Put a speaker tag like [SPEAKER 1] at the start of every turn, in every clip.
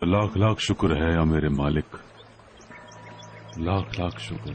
[SPEAKER 1] लाख लाख शुक्र है या मेरे मालिक, लाख लाख शुक्र।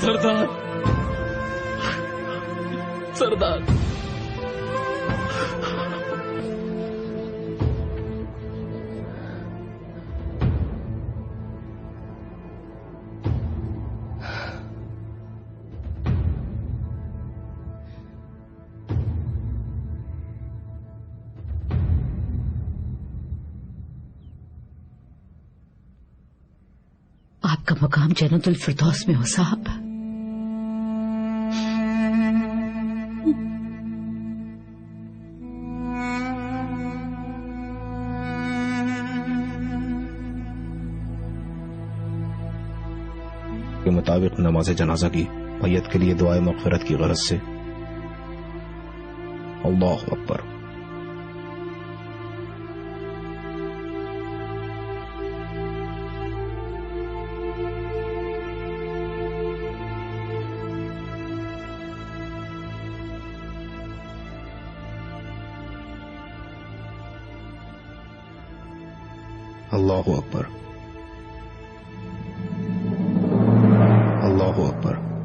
[SPEAKER 2] सरदार, सरदार,
[SPEAKER 3] आपका मकाम जन्नतुल फिरदौस में हो साहब।
[SPEAKER 4] के मुताबिक नमाज जनाजा की मैयत के लिए दुआए मग़फ़िरत की ग़रज़ से। अल्लाहु अकबर। अल्लाहु अकबर, अल्लाहु अकबर।